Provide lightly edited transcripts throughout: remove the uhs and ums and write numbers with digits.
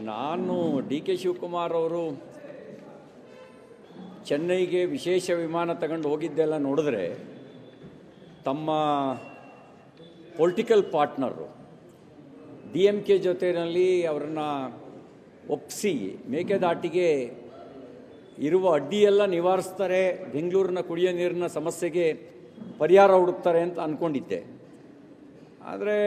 ನಾನು D K Shivakumar ಅವರು ಚೆನ್ನೈಗೆ ವಿಶೇಷ ವಿಮಾನ ತಗೊಂಡು ಹೋಗಿದ್ದೆಲ್ಲ ನೋಡಿದ್ರೆ ತಮ್ಮ political partner D M K ಜೊತೆಯಲ್ಲಿ ಅವರನ್ನು ಒಪ್ಪಿಸಿ ಮೇಕೆದಾಟಿಗೆ ಇರುವ ಅಡ್ಡಿಯೆಲ್ಲ ನಿವಾರಿಸ್ತಾರೆ, ಬೆಂಗಳೂರಿನ ಕುಡಿಯೋ ನೀರಿನ ಸಮಸ್ಯೆಗೆ ಪರಿಹಾರ ಹುಡುಕ್ತಾರೆ ಅಂತ ಅಂದ್ಕೊಂಡಿದ್ದೆ. ಆದರೆ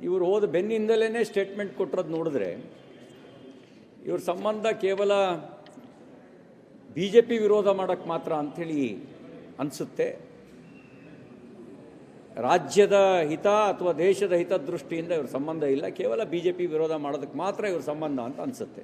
ಇವರು ಹೋದ ಬೆನ್ನಿಂದಲೇ ಸ್ಟೇಟ್ಮೆಂಟ್ ಕೊಟ್ಟಿರೋದು ನೋಡಿದ್ರೆ ಇವ್ರ ಸಂಬಂಧ ಕೇವಲ ಬಿ ಜೆ ಪಿ ವಿರೋಧ ಮಾಡೋಕ್ಕೆ ಮಾತ್ರ ಅಂಥೇಳಿ ಅನಿಸುತ್ತೆ. ರಾಜ್ಯದ ಹಿತ ಅಥವಾ ದೇಶದ ಹಿತದೃಷ್ಟಿಯಿಂದ ಇವ್ರ ಸಂಬಂಧ ಇಲ್ಲ, ಕೇವಲ ಬಿ ಜೆ ಪಿ ವಿರೋಧ ಮಾಡೋದಕ್ಕೆ ಮಾತ್ರ ಇವ್ರ ಸಂಬಂಧ ಅಂತ ಅನಿಸುತ್ತೆ.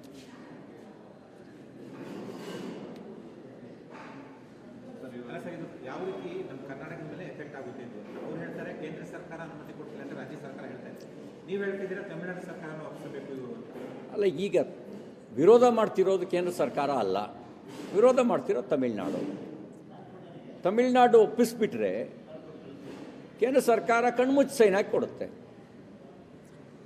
ಯಾವ ರೀತಿ ನಮ್ಮ ಕರ್ನಾಟಕದ ಮೇಲೆ ಎಫೆಕ್ಟ್ ಆಗುತ್ತೆ ಅಂತ ಅವ್ರು ಹೇಳ್ತಾರೆ, ಕೇಂದ್ರ ಸರ್ಕಾರ ಅನುಮತಿ ಕೊಟ್ಟಿಲ್ಲ ಅಂತ ರಾಜ್ಯ ಸರ್ಕಾರ ಹೇಳ್ತಾ ಇದೆ. ನೀವು ಹೇಳ್ತಿದ್ದೀರಾ ತಮಿಳುನಾಡು ಸರ್ಕಾರನ ಒಪ್ಪಿಸಬೇಕು ಇದು ಅಲ್ಲ. ಈಗ ವಿರೋಧ ಮಾಡ್ತಿರೋದು ಕೇಂದ್ರ ಸರ್ಕಾರ ಅಲ್ಲ, ವಿರೋಧ ಮಾಡ್ತಿರೋದು ತಮಿಳುನಾಡು. ತಮಿಳುನಾಡು ಒಪ್ಪಿಸ್ಬಿಟ್ರೆ ಕೇಂದ್ರ ಸರ್ಕಾರ ಕಣ್ಮುಚ್ಚಿ ಸೈನ್ ಹಾಕಿ ಕೊಡುತ್ತೆ.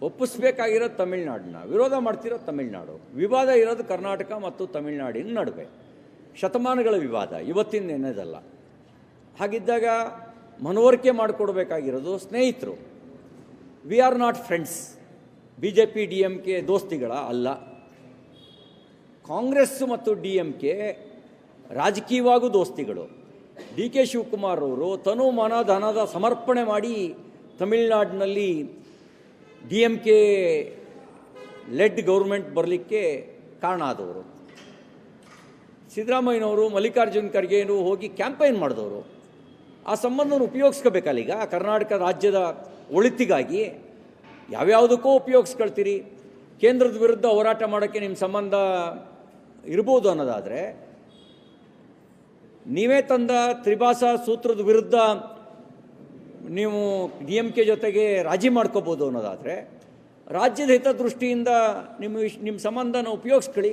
ಒಪ್ಪಿಸ್ಬೇಕಾಗಿರೋದು ತಮಿಳುನಾಡನ್ನ, ವಿರೋಧ ಮಾಡ್ತಿರೋದು ತಮಿಳುನಾಡು. ವಿವಾದ ಇರೋದು ಕರ್ನಾಟಕ ಮತ್ತು ತಮಿಳುನಾಡಿನ ನಡುವೆ, ಶತಮಾನಗಳ ವಿವಾದ, ಇವತ್ತಿನ ಏನೇದಲ್ಲ. ಹಾಗಿದ್ದಾಗ ಮನವರಿಕೆ ಮಾಡಿಕೊಡ್ಬೇಕಾಗಿರೋದು ಸ್ನೇಹಿತರು. We are not friends. B J P D M K ದೋಸ್ತಿಗಳ ಅಲ್ಲ. ಕಾಂಗ್ರೆಸ್ ಮತ್ತು ಡಿ ಎಮ್ ಕೆ ರಾಜಕೀಯವಾಗೂ ದೋಸ್ತಿಗಳು. ಡಿ ಕೆ ಶಿವಕುಮಾರ್ ಅವರು ತನು ಮನ ಧನದ ಸಮರ್ಪಣೆ ಮಾಡಿ ತಮಿಳುನಾಡಿನಲ್ಲಿ D M K led government ಬರಲಿಕ್ಕೆ ಕಾರಣ ಆದವರು. ಸಿದ್ದರಾಮಯ್ಯನವರು ಮಲ್ಲಿಕಾರ್ಜುನ್ ಖರ್ಗೆನೂ ಹೋಗಿ ಕ್ಯಾಂಪೈನ್ ಮಾಡಿದವರು. ಆ ಸಂಬಂಧವನ್ನು ಉಪಯೋಗಿಸ್ಕೋಬೇಕಲ್ಲ. ಈಗ ಕರ್ನಾಟಕ ರಾಜ್ಯದ ಒಳಿತಿಗಾಗಿ ಯಾವ್ಯಾವುದಕ್ಕೂ ಉಪಯೋಗಿಸ್ಕೊಳ್ತೀರಿ. ಕೇಂದ್ರದ ವಿರುದ್ಧ ಹೋರಾಟ ಮಾಡೋಕ್ಕೆ ನಿಮ್ಮ ಸಂಬಂಧ ಇರ್ಬೋದು ಅನ್ನೋದಾದರೆ, ನೀವೇ ತಂದ ತ್ರಿಭಾಷಾ ಸೂತ್ರದ ವಿರುದ್ಧ ನೀವು ಡಿ ಎಮ್ ಕೆ ಜೊತೆಗೆ ರಾಜಿ ಮಾಡ್ಕೋಬೋದು ಅನ್ನೋದಾದರೆ, ರಾಜ್ಯದ ಹಿತದೃಷ್ಟಿಯಿಂದ ನಿಮ್ಮ ಸಂಬಂಧನ ಉಪಯೋಗಿಸ್ಕೊಳ್ಳಿ,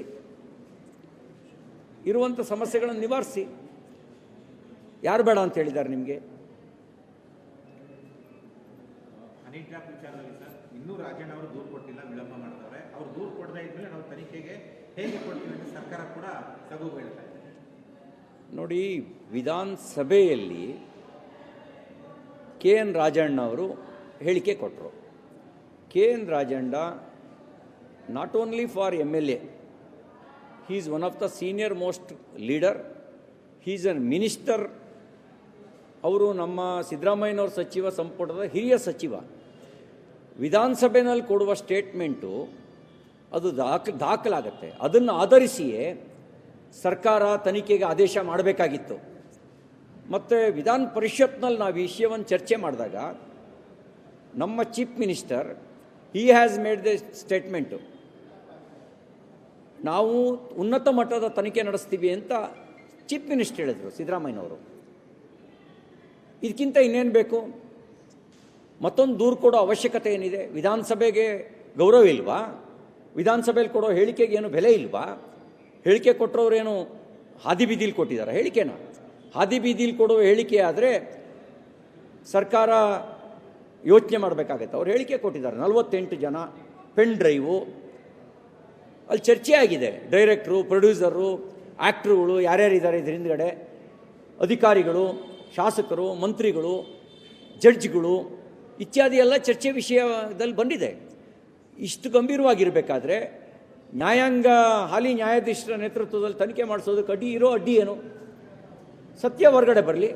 ಇರುವಂಥ ಸಮಸ್ಯೆಗಳನ್ನು ನಿವಾರಿಸಿ. ಯಾರು ಬೇಡ ಅಂತ ಹೇಳಿದ್ದಾರೆ ನಿಮಗೆ? ಹನಿ ಟ್ರ್ಯಾಪ್ ವಿಚಾರದಲ್ಲಿ ಸರ್, ಇನ್ನೂ ರಾಜಣ್ಣ ಅವರು ದೂರು ಕೊಟ್ಟಿಲ್ಲ, ವಿಳಂಬ ಮಾಡ್ತಾರೆ. ಅವ್ರು ದೂರು ಕೊಡದೇ ಇದ್ಮೇಲೆ ನಾವು ತನಿಖೆಗೆ ಹೇಗೆ ಕೊಡ್ತೀವಿ ಅಂತ ಸರ್ಕಾರ ಕೂಡ ಸಬೂಬು ಹೇಳ್ತಾ ಇದೆ. ನೋಡಿ, ವಿಧಾನಸಭೆಯಲ್ಲಿ ಕೆ ಎನ್ ರಾಜಣ್ಣ ಅವರು ಹೇಳಿಕೆ ಕೊಟ್ಟರು. K N Rajanna not only for M L A, he is one of the senior most leader, he is a minister. ಅವರು ನಮ್ಮ ಸಿದ್ದರಾಮಯ್ಯನವ್ರ ಸಚಿವ ಸಂಪುಟದ ಹಿರಿಯ ಸಚಿವ. ವಿಧಾನಸಭೆಯಲ್ಲಿ ಕೊಡುವ ಸ್ಟೇಟ್ಮೆಂಟು ಅದು ದಾಖಲಾಗತ್ತೆ. ಅದನ್ನು ಆಧರಿಸಿಯೇ ಸರ್ಕಾರ ತನಿಖೆಗೆ ಆದೇಶ ಮಾಡಬೇಕಾಗಿತ್ತು. ಮತ್ತು ವಿಧಾನ ಪರಿಷತ್ನಲ್ಲಿ ನಾವು ವಿಷಯವನ್ನು ಚರ್ಚೆ ಮಾಡಿದಾಗ ನಮ್ಮ chief minister he has made the statement, ನಾವು ಉನ್ನತ ಮಟ್ಟದ ತನಿಖೆ ನಡೆಸ್ತೀವಿ ಅಂತ ಚೀಫ್ ಮಿನಿಸ್ಟರ್ ಹೇಳಿದರು ಸಿದ್ದರಾಮಯ್ಯನವರು. ಇದಕ್ಕಿಂತ ಇನ್ನೇನು ಬೇಕು? ಮತ್ತೊಂದು ದೂರು ಕೊಡೋ ಅವಶ್ಯಕತೆ ಏನಿದೆ? ವಿಧಾನಸಭೆಗೆ ಗೌರವ ಇಲ್ವಾ? ವಿಧಾನಸಭೆಯಲ್ಲಿ ಕೊಡೋ ಹೇಳಿಕೆಗೆ ಏನು ಬೆಲೆ ಇಲ್ವಾ? ಹೇಳಿಕೆ ಕೊಟ್ಟರವ್ರೇನು ಹಾದಿ ಬೀದಿಲಿ ಕೊಟ್ಟಿದ್ದಾರೆ ಹೇಳಿಕೆನ? ಹಾದಿ ಬೀದಿಲಿ ಕೊಡೋ ಹೇಳಿಕೆ ಆದರೆ ಸರ್ಕಾರ ಯೋಚನೆ ಮಾಡಬೇಕಾಗತ್ತೆ. ಅವ್ರು ಹೇಳಿಕೆ ಕೊಟ್ಟಿದ್ದಾರೆ, 48 ಜನ, ಪೆನ್ ಡ್ರೈವು, ಅಲ್ಲಿ ಚರ್ಚೆ ಆಗಿದೆ. ಡೈರೆಕ್ಟ್ರು, ಪ್ರೊಡ್ಯೂಸರು, ಆ್ಯಕ್ಟ್ರುಗಳು ಯಾರ್ಯಾರಿದ್ದಾರೆ ಇದ್ರ ಹಿಂದ್ಗಡೆ, ಅಧಿಕಾರಿಗಳು, ಶಾಸಕರು, ಮಂತ್ರಿಗಳು, ಜಡ್ಜ್ಗಳು ಇತ್ಯಾದಿ ಎಲ್ಲ ಚರ್ಚೆ ವಿಷಯದಲ್ಲಿ ಬಂದಿದೆ. ಇಷ್ಟು ಗಂಭೀರವಾಗಿರಬೇಕಾದ್ರೆ ನ್ಯಾಯಾಂಗ ಹಾಲಿ ನ್ಯಾಯಾಧೀಶರ ನೇತೃತ್ವದಲ್ಲಿ ತನಿಖೆ ಮಾಡಿಸೋದಕ್ಕೆ ಅಡ್ಡಿ ಏನು? ಸತ್ಯ ಹೊರಗಡೆ ಬರಲಿ,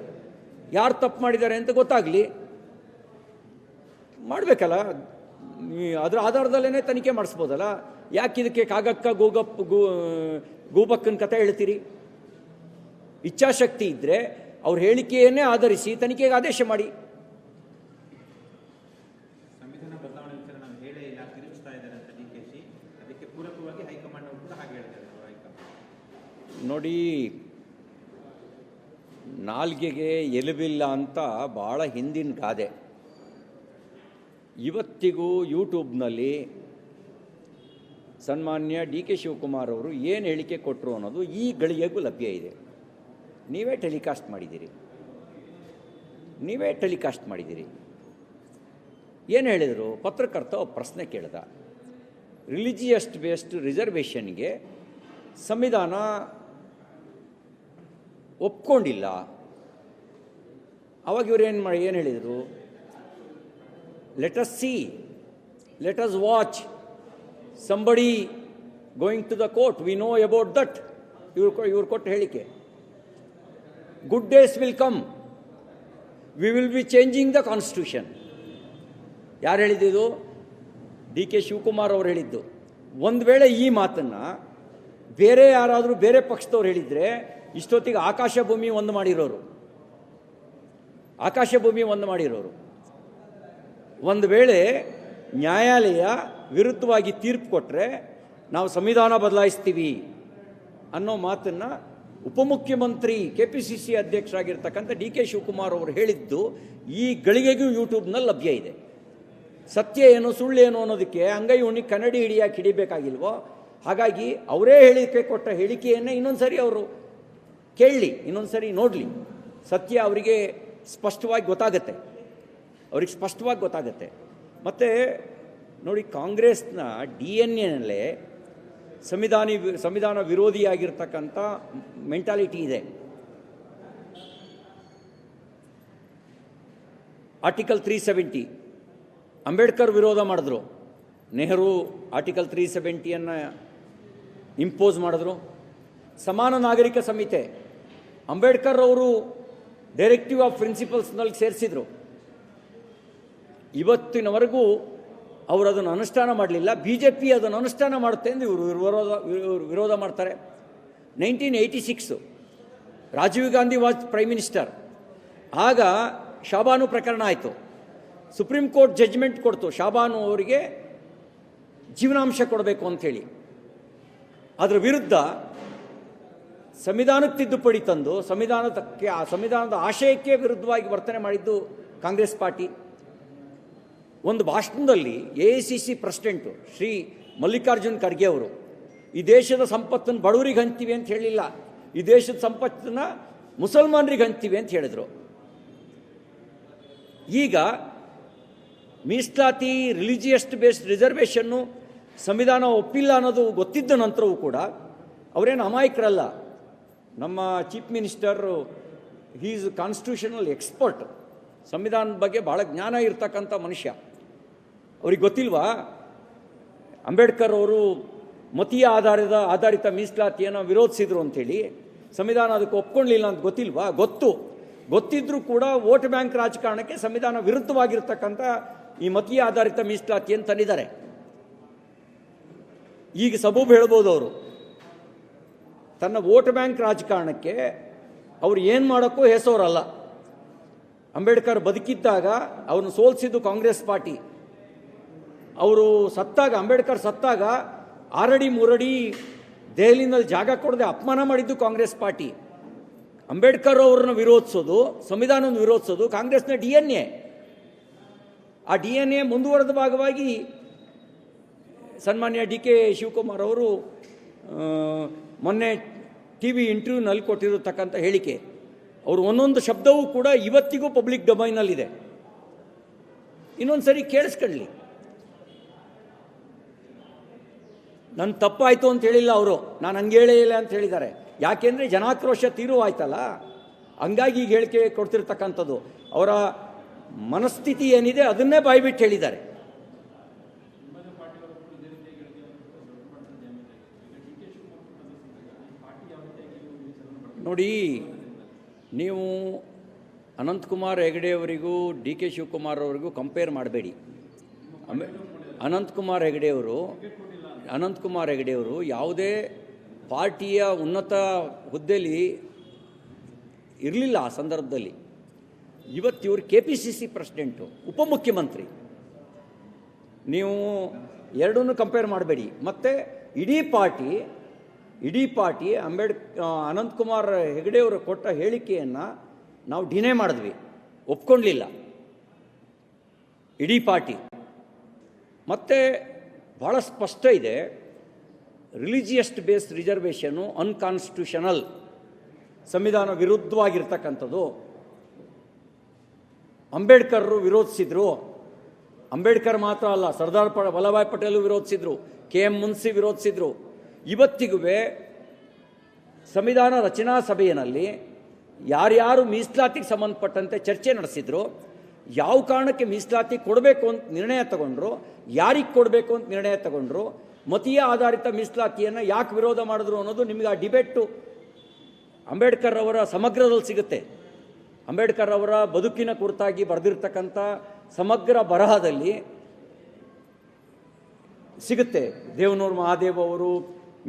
ಯಾರು ತಪ್ಪು ಮಾಡಿದ್ದಾರೆ ಅಂತ ಗೊತ್ತಾಗಲಿ, ಮಾಡಬೇಕಲ್ಲ. ಅದರ ಆಧಾರದಲ್ಲೇ ತನಿಖೆ ಮಾಡಿಸ್ಬೋದಲ್ಲ. ಯಾಕೆ ಇದಕ್ಕೆ ಕಾಗಕ್ಕ ಗೂಬಕ್ಕನ ಕಥೆ ಹೇಳ್ತೀರಿ? ಇಚ್ಛಾಶಕ್ತಿ ಇದ್ದರೆ ಅವ್ರ ಹೇಳಿಕೆಯನ್ನೇ ಆಧರಿಸಿ ತನಿಖೆಗೆ ಆದೇಶ ಮಾಡಿ. ಸಂವಿಧಾನ ಬದಲಾವಣೆ ವಿಚಾರ ನಾವು ಹೇಳೇ ಇಲ್ಲ, ತಿರುಗಿಸ್ತಾ ಇದ್ದಾರೆ ಅಂತ ಡಿ ಕೆ ಶಿ. ಅದಕ್ಕೆ ಪೂರಕವಾಗಿ ಹೈಕಮಾಂಡ್ ಅವರು ಕೂಡ ಹಾಗೆ ಹೇಳ್ತಾರೆ. ನೋಡಿ, ನಾಲ್ಗೆಗೆ ಎಲುಬಿಲ್ಲ ಅಂತ ಭಾಳ ಹಿಂದಿನ ಗಾದೆ. ಇವತ್ತಿಗೂ ಯೂಟ್ಯೂಬ್ನಲ್ಲಿ ಸನ್ಮಾನ್ಯ ಡಿ ಕೆ ಶಿವಕುಮಾರ್ ಅವರು ಏನು ಹೇಳಿಕೆ ಕೊಟ್ಟರು ಅನ್ನೋದು ಈ ಗಳಿಗೆಗೂ ಲಭ್ಯ ಇದೆ. ನೀವೇ ಟೆಲಿಕಾಸ್ಟ್ ಮಾಡಿದ್ದೀರಿ. ಏನು ಹೇಳಿದರು? ಪತ್ರಕರ್ತ ಪ್ರಶ್ನೆ ಕೇಳ್ದ, ರಿಲಿಜಿಯಸ್ ಬೇಸ್ಡ್ ರಿಸರ್ವೇಷನ್ಗೆ ಸಂವಿಧಾನ ಒಪ್ಕೊಂಡಿಲ್ಲ. ಅವಾಗ ಇವರು ಏನು ಹೇಳಿದರು? Let us see, let us watch somebody going to the court, we know about that. ಇವ್ರು ಕೊಟ್ಟ ಹೇಳಿಕೆ, good days will come, we will be changing the constitution. ಯಾರು ಹೇಳಿದ್ದು? ಡಿ ಕೆ ಶಿವಕುಮಾರ್ ಅವರು ಹೇಳಿದ್ದು. ಒಂದು ವೇಳೆ ಈ ಮಾತನ್ನು ಬೇರೆ ಯಾರಾದರೂ ಬೇರೆ ಪಕ್ಷದವ್ರು ಹೇಳಿದರೆ ಇಷ್ಟೊತ್ತಿಗೆ ಆಕಾಶ ಭೂಮಿ ಒಂದು ಮಾಡಿರೋರು. ಒಂದು ವೇಳೆ ನ್ಯಾಯಾಲಯ ವಿರುದ್ಧವಾಗಿ ತೀರ್ಪು ಕೊಟ್ಟರೆ ನಾವು ಸಂವಿಧಾನ ಬದಲಾಯಿಸ್ತೀವಿ ಅನ್ನೋ ಮಾತನ್ನು ಉಪಮುಖ್ಯಮಂತ್ರಿ KPCC ಅಧ್ಯಕ್ಷರಾಗಿರ್ತಕ್ಕಂಥ ಡಿ ಕೆ ಶಿವಕುಮಾರ್ ಅವರು ಹೇಳಿದ್ದು ಈ ಗಳಿಗೆಗೂ ಯೂಟ್ಯೂಬ್ನಲ್ಲಿ ಲಭ್ಯ ಇದೆ. ಸತ್ಯ ಏನು ಸುಳ್ಳು ಏನು ಅನ್ನೋದಕ್ಕೆ ಅಂಗೈ ಉಣ್ಣಿ ಕನ್ನಡಿ ಹಿಡಿಯಾಗಿ ಹಿಡಿಬೇಕಾಗಿಲ್ವೋ? ಹಾಗಾಗಿ ಅವರೇ ಕೊಟ್ಟ ಹೇಳಿಕೆಯನ್ನೇ ಇನ್ನೊಂದು ಸರಿ ಅವರು ಕೇಳಲಿ, ಇನ್ನೊಂದು ಸರಿ ನೋಡಲಿ. ಸತ್ಯ ಅವರಿಗೆ ಸ್ಪಷ್ಟವಾಗಿ ಗೊತ್ತಾಗತ್ತೆ. ಮತ್ತು ನೋಡಿ, ಕಾಂಗ್ರೆಸ್ನ DNA ಸಂವಿಧಾನ ವಿರೋಧಿಯಾಗಿರ್ತಕ್ಕಂಥ ಮೆಂಟಾಲಿಟಿ ಇದೆ. ಆರ್ಟಿಕಲ್ 370 ಅಂಬೇಡ್ಕರ್ ವಿರೋಧ ಮಾಡಿದ್ರು, ನೆಹರು ಆರ್ಟಿಕಲ್ 370 ಇಂಪೋಸ್ ಮಾಡಿದ್ರು. ಸಮಾನ ನಾಗರಿಕ ಸಂಹಿತೆ ಅಂಬೇಡ್ಕರ್ ಅವರು ಡೈರೆಕ್ಟಿವ್ ಆಫ್ ಪ್ರಿನ್ಸಿಪಲ್ಸ್ನಲ್ಲಿ ಸೇರಿಸಿದ್ರು. ಇವತ್ತಿನವರೆಗೂ ಅವರು ಅದನ್ನು ಅನುಷ್ಠಾನ ಮಾಡಲಿಲ್ಲ. BJP ಅದನ್ನು ಅನುಷ್ಠಾನ ಮಾಡುತ್ತೆ ಎಂದು ಇವರು ವಿರೋಧ ಮಾಡ್ತಾರೆ. 1986 Rajiv Gandhi was prime minister. ಆಗ ಶಾಬಾನು ಪ್ರಕರಣ ಆಯಿತು. ಸುಪ್ರೀಂ ಕೋರ್ಟ್ ಜಡ್ಜ್ಮೆಂಟ್ ಕೊಡ್ತು ಶಾಬಾನು ಅವರಿಗೆ ಜೀವನಾಂಶ ಕೊಡಬೇಕು ಅಂಥೇಳಿ. ಅದರ ವಿರುದ್ಧ ಸಂವಿಧಾನಕ್ಕೆ ತಿದ್ದುಪಡಿ ತಂದು ಸಂವಿಧಾನದ ಆಶಯಕ್ಕೆ ವಿರುದ್ಧವಾಗಿ ವರ್ತನೆ ಮಾಡಿದ್ದು ಕಾಂಗ್ರೆಸ್ ಪಾರ್ಟಿ. ಒಂದು ಭಾಷಣದಲ್ಲಿ AICC ಪ್ರೆಸಿಡೆಂಟು ಶ್ರೀ ಮಲ್ಲಿಕಾರ್ಜುನ್ ಖರ್ಗೆ ಅವರು ಈ ದೇಶದ ಸಂಪತ್ತನ್ನು ಬಡವರಿಗೆ ಹಂಚ್ತೀವಿ ಅಂತ ಹೇಳಿಲ್ಲ, ಈ ದೇಶದ ಸಂಪತ್ತನ್ನು ಮುಸಲ್ಮಾನರಿಗೆ ಹಂಚ್ತೀವಿ ಅಂತ ಹೇಳಿದರು. ಈಗ ಮೀಸಲಾತಿ, ರಿಲಿಜಿಯಸ್ ಬೇಸ್ಡ್ ರಿಸರ್ವೇಷನ್ನು ಸಂವಿಧಾನ ಒಪ್ಪಿಲ್ಲ ಅನ್ನೋದು ಗೊತ್ತಿದ್ದ ನಂತರವೂ ಕೂಡ ಅವರೇನು ಅಮಾಯಕರಲ್ಲ. ನಮ್ಮ chief minister is constitutional expert, ಸಂವಿಧಾನದ ಬಗ್ಗೆ ಭಾಳ ಜ್ಞಾನ ಇರ್ತಕ್ಕಂಥ ಮನುಷ್ಯ. ಅವ್ರಿಗೆ ಗೊತ್ತಿಲ್ವಾ ಅಂಬೇಡ್ಕರ್ ಅವರು ಮತೀಯ ಆಧಾರಿತ ಮೀಸಲಾತಿಯನ್ನು ವಿರೋಧಿಸಿದ್ರು ಅಂಥೇಳಿ? ಸಂವಿಧಾನ ಅದಕ್ಕೆ ಒಪ್ಕೊಳ್ಳಿಲ್ಲ ಅಂತ ಗೊತ್ತಿಲ್ವಾ? ಗೊತ್ತಿದ್ರೂ ಕೂಡ ವೋಟ್ ಬ್ಯಾಂಕ್ ರಾಜಕಾರಣಕ್ಕೆ ಸಂವಿಧಾನ ವಿರುದ್ಧವಾಗಿರ್ತಕ್ಕಂಥ ಈ ಮತೀಯ ಆಧಾರಿತ ಮೀಸಲಾತಿಯನ್ನು ತಂದಿದ್ದಾರೆ. ಈಗ ಸಬೂಬ್ ಹೇಳ್ಬೋದು, ಅವರು ತನ್ನ ವೋಟ್ ಬ್ಯಾಂಕ್ ರಾಜಕಾರಣಕ್ಕೆ ಅವರು ಏನು ಮಾಡೋಕ್ಕೂ ಹೆಸರಲ್ಲ. ಅಂಬೇಡ್ಕರ್ ಬದುಕಿದ್ದಾಗ ಅವನು ಸೋಲಿಸಿದ್ದು ಕಾಂಗ್ರೆಸ್ ಪಾರ್ಟಿ. ಅವರು ಅಂಬೇಡ್ಕರ್ ಸತ್ತಾಗ 6 ಅಡಿ 3 ಅಡಿ ದೆಹಲಿನಲ್ಲಿ ಜಾಗ ಕೊಡದೆ ಅಪಮಾನ ಮಾಡಿದ್ದು ಕಾಂಗ್ರೆಸ್ ಪಾರ್ಟಿ. ಅಂಬೇಡ್ಕರ್ ಅವ್ರನ್ನ ವಿರೋಧಿಸೋದು, ಸಂವಿಧಾನವನ್ನು ವಿರೋಧಿಸೋದು ಕಾಂಗ್ರೆಸ್ನ DNA. ಆ DNA ಮುಂದುವರೆದ ಭಾಗವಾಗಿ ಸನ್ಮಾನ್ಯ ಡಿ ಕೆ ಶಿವಕುಮಾರ್ ಅವರು ಮೊನ್ನೆ TV ಇಂಟರ್ವ್ಯೂನಲ್ಲಿ ಕೊಟ್ಟಿರತಕ್ಕಂಥ ಹೇಳಿಕೆ, ಅವರು ಒಂದೊಂದು ಶಬ್ದವೂ ಕೂಡ ಇವತ್ತಿಗೂ ಪಬ್ಲಿಕ್ ಡೊಮೈನಲ್ಲಿದೆ. ಇನ್ನೊಂದು ಸರಿ ಕೇಳಿಸ್ಕೊಳ್ಳಿ. ನನ್ನ ತಪ್ಪಾಯಿತು ಅಂತ ಹೇಳಿಲ್ಲ ಅವರು, ನಾನು ಹಂಗೆ ಹೇಳಿಲ್ಲ ಅಂತ ಹೇಳಿದ್ದಾರೆ. ಯಾಕೆಂದರೆ ಜನಾಕ್ರೋಶ ತೀರುವಾಯ್ತಲ್ಲ, ಹಂಗಾಗಿ ಈಗ ಹೇಳಿಕೆ ಕೊಡ್ತಿರ್ತಕ್ಕಂಥದ್ದು. ಅವರ ಮನಸ್ಥಿತಿ ಏನಿದೆ ಅದನ್ನೇ ಬಾಯ್ಬಿಟ್ಟು ಹೇಳಿದ್ದಾರೆ. ನೋಡಿ, ನೀವು ಅನಂತಕುಮಾರ್ ಹೆಗಡೆ ಅವರಿಗೂ ಡಿ ಕೆ ಶಿವಕುಮಾರ್ ಅವರಿಗೂ ಕಂಪೇರ್ ಮಾಡಬೇಡಿ. ಅನಂತಕುಮಾರ್ ಹೆಗಡೆ ಅವರು ಯಾವುದೇ ಪಾರ್ಟಿಯ ಉನ್ನತ ಹುದ್ದೆಯಲ್ಲಿ ಇರಲಿಲ್ಲ ಆ ಸಂದರ್ಭದಲ್ಲಿ. ಇವತ್ತು ಇವರು KPCC ಪ್ರೆಸಿಡೆಂಟು, ಉಪಮುಖ್ಯಮಂತ್ರಿ. ನೀವು ಎರಡನ್ನೂ ಕಂಪೇರ್ ಮಾಡಬೇಡಿ. ಮತ್ತು ಇಡೀ ಪಾರ್ಟಿ ಅನಂತಕುಮಾರ್ ಹೆಗಡೆ ಅವರು ಕೊಟ್ಟ ಹೇಳಿಕೆಯನ್ನು ನಾವು ಡಿನೇ ಮಾಡಿದ್ವಿ, ಒಪ್ಕೊಳ್ಳಲಿಲ್ಲ ಇಡೀ ಪಾರ್ಟಿ. ಮತ್ತು ಭಾಳ ಸ್ಪಷ್ಟ ಇದೆ, ರಿಲಿಜಿಯಸ್ ಬೇಸ್ಡ್ ರಿಸರ್ವೇಷನ್ನು ಅನ್ಕಾನ್ಸ್ಟಿಟ್ಯೂಷನಲ್, ಸಂವಿಧಾನ ವಿರುದ್ಧವಾಗಿರ್ತಕ್ಕಂಥದ್ದು. ಅಂಬೇಡ್ಕರ್ ವಿರೋಧಿಸಿದ್ರು. ಅಂಬೇಡ್ಕರ್ ಮಾತ್ರ ಅಲ್ಲ, ಸರ್ದಾರ್ ವಲ್ಲಭಾಯ್ ಪಟೇಲ್ ವಿರೋಧಿಸಿದ್ರು, KM ಮುನ್ಸಿ ವಿರೋಧಿಸಿದ್ರು. ಇವತ್ತಿಗೂ ಸಂವಿಧಾನ ರಚನಾ ಸಭೆಯಲ್ಲಿ ಯಾರ್ಯಾರು ಮೀಸಲಾತಿಗೆ ಸಂಬಂಧಪಟ್ಟಂತೆ ಚರ್ಚೆ ನಡೆಸಿದ್ರು, ಯಾವ ಕಾರಣಕ್ಕೆ ಮೀಸಲಾತಿ ಕೊಡಬೇಕು ಅಂತ ನಿರ್ಣಯ ತಗೊಂಡ್ರು, ಯಾರಿಗೆ ಕೊಡಬೇಕು ಅಂತ ನಿರ್ಣಯ ತಗೊಂಡ್ರು, ಮತೀಯ ಆಧಾರಿತ ಮೀಸಲಾತಿಯನ್ನು ಯಾಕೆ ವಿರೋಧ ಮಾಡಿದ್ರು ಅನ್ನೋದು ನಿಮಗೆ ಆ ಡಿಬೇಟು ಅಂಬೇಡ್ಕರ್ ಅವರ ಸಮಗ್ರದಲ್ಲಿ ಸಿಗುತ್ತೆ. ಅಂಬೇಡ್ಕರ್ ಅವರ ಬದುಕಿನ ಕುರಿತಾಗಿ ಬರೆದಿರ್ತಕ್ಕಂಥ ಸಮಗ್ರ ಬರಹದಲ್ಲಿ ಸಿಗುತ್ತೆ. ದೇವನೂರು ಮಹಾದೇವ್ ಅವರು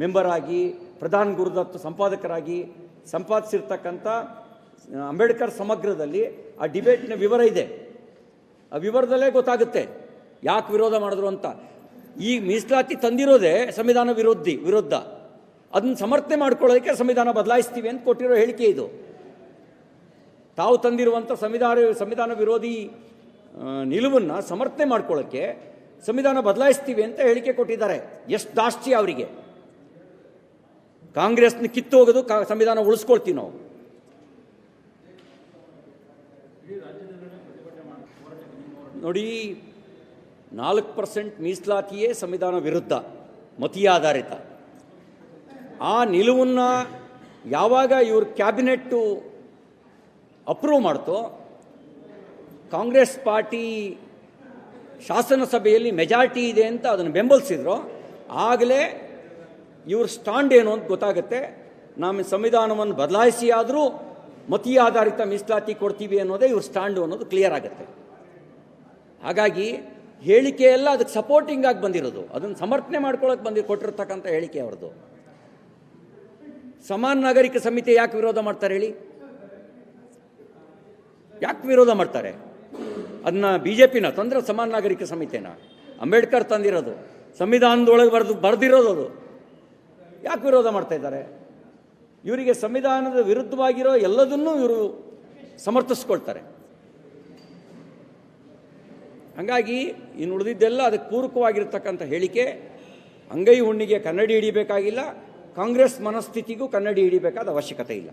ಮೆಂಬರ್ ಆಗಿ, ಪ್ರಧಾನ್ ಗುರುದತ್ ಸಂಪಾದಕರಾಗಿ ಸಂಪಾದಿಸಿರ್ತಕ್ಕಂಥ ಅಂಬೇಡ್ಕರ್ ಸಮಗ್ರದಲ್ಲಿ ಆ ಡಿಬೇಟ್ನ ವಿವರ ಇದೆ. ಆ ವಿವರದಲ್ಲೇ ಗೊತ್ತಾಗುತ್ತೆ ಯಾಕೆ ವಿರೋಧ ಮಾಡಿದ್ರು ಅಂತ. ಈ ಮೀಸಲಾತಿ ತಂದಿರೋದೇ ಸಂವಿಧಾನ ವಿರುದ್ಧ. ಅದನ್ನು ಸಮರ್ಥನೆ ಮಾಡ್ಕೊಳ್ಳೋದಕ್ಕೆ ಸಂವಿಧಾನ ಬದಲಾಯಿಸ್ತೀವಿ ಅಂತ ಕೊಟ್ಟಿರೋ ಹೇಳಿಕೆ ಇದು. ತಾವು ತಂದಿರುವಂಥ ಸಂವಿಧಾನ ವಿರೋಧಿ ನಿಲುವನ್ನು ಸಮರ್ಥನೆ ಮಾಡ್ಕೊಳ್ಳೋಕ್ಕೆ ಸಂವಿಧಾನ ಬದಲಾಯಿಸ್ತೀವಿ ಅಂತ ಹೇಳಿಕೆ ಕೊಟ್ಟಿದ್ದಾರೆ. ಎಷ್ಟು ದಾಷ್ಟ್ಯ ಅವರಿಗೆ. ಕಾಂಗ್ರೆಸ್ನ ಕಿತ್ತು ಹೋಗೋದು, ಸಂವಿಧಾನ ಉಳಿಸ್ಕೊಳ್ತೀವಿ ನಾವು. ನೋಡಿ, 4% ಮೀಸಲಾತಿಯೇ ಸಂವಿಧಾನ ವಿರುದ್ಧ, ಮತೀಯ ಆಧಾರಿತ. ಆ ನಿಲುವನ್ನು ಯಾವಾಗ ಇವ್ರ ಕ್ಯಾಬಿನೆಟ್ಟು ಅಪ್ರೂವ್ ಮಾಡ್ತೋ, ಕಾಂಗ್ರೆಸ್ ಪಾರ್ಟಿ ಶಾಸನಸಭೆಯಲ್ಲಿ ಮೆಜಾರಿಟಿ ಇದೆ ಅಂತ ಅದನ್ನು ಬೆಂಬಲಿಸಿದ್ರು, ಆಗಲೇ ಇವ್ರ ಸ್ಟ್ಯಾಂಡ್ ಏನು ಅಂತ ಗೊತ್ತಾಗುತ್ತೆ. ನಮ್ಮ ಸಂವಿಧಾನವನ್ನು ಬದಲಾಯಿಸಿ ಆದರೂ ಮತೀಯ ಆಧಾರಿತ ಮೀಸಲಾತಿ ಕೊಡ್ತೀವಿ ಅನ್ನೋದೇ ಇವ್ರ ಸ್ಟ್ಯಾಂಡು ಅನ್ನೋದು ಕ್ಲಿಯರ್ ಆಗುತ್ತೆ. ಹಾಗಾಗಿ ಹೇಳಿಕೆ ಎಲ್ಲ ಅದಕ್ಕೆ ಸಪೋರ್ಟಿಂಗ್ ಆಗಿ ಬಂದಿರೋದು, ಅದನ್ನು ಸಮರ್ಥನೆ ಮಾಡ್ಕೊಳ್ಳೋಕೆ ಕೊಟ್ಟಿರ್ತಕ್ಕಂಥ ಹೇಳಿಕೆ ಅವ್ರದ್ದು. ಸಮಾನ ನಾಗರಿಕ ಸಮಿತಿ ಯಾಕೆ ವಿರೋಧ ಮಾಡ್ತಾರೆ ಹೇಳಿ? ಯಾಕೆ ವಿರೋಧ ಮಾಡ್ತಾರೆ? ಅದನ್ನ BJPನ ತಂದ್ರೆ ಸಮಾನ ನಾಗರಿಕ ಸಮಿತಿನ ಅಂಬೇಡ್ಕರ್ ತಂದಿರೋದು, ಸಂವಿಧಾನದೊಳಗೆ ಬರೆದಿರೋದು. ಅದು ಯಾಕೆ ವಿರೋಧ ಮಾಡ್ತಾ ಇದ್ದಾರೆ? ಇವರಿಗೆ ಸಂವಿಧಾನದ ವಿರುದ್ಧವಾಗಿರೋ ಎಲ್ಲದನ್ನೂ ಇವರು ಸಮರ್ಥಿಸ್ಕೊಳ್ತಾರೆ. ಹಾಗಾಗಿ ಇನ್ನು ಉಳಿದಿದ್ದೆಲ್ಲ ಅದಕ್ಕೆ ಪೂರಕವಾಗಿರ್ತಕ್ಕಂಥ ಹೇಳಿಕೆ. ಅಂಗೈ ಹುಣ್ಣಿಗೆ ಕನ್ನಡಿ ಹಿಡಿಬೇಕಾಗಿಲ್ಲ, ಕಾಂಗ್ರೆಸ್ ಮನಸ್ಥಿತಿಗೂ ಕನ್ನಡಿ ಹಿಡಿಬೇಕಾದ ಅವಶ್ಯಕತೆ ಇಲ್ಲ.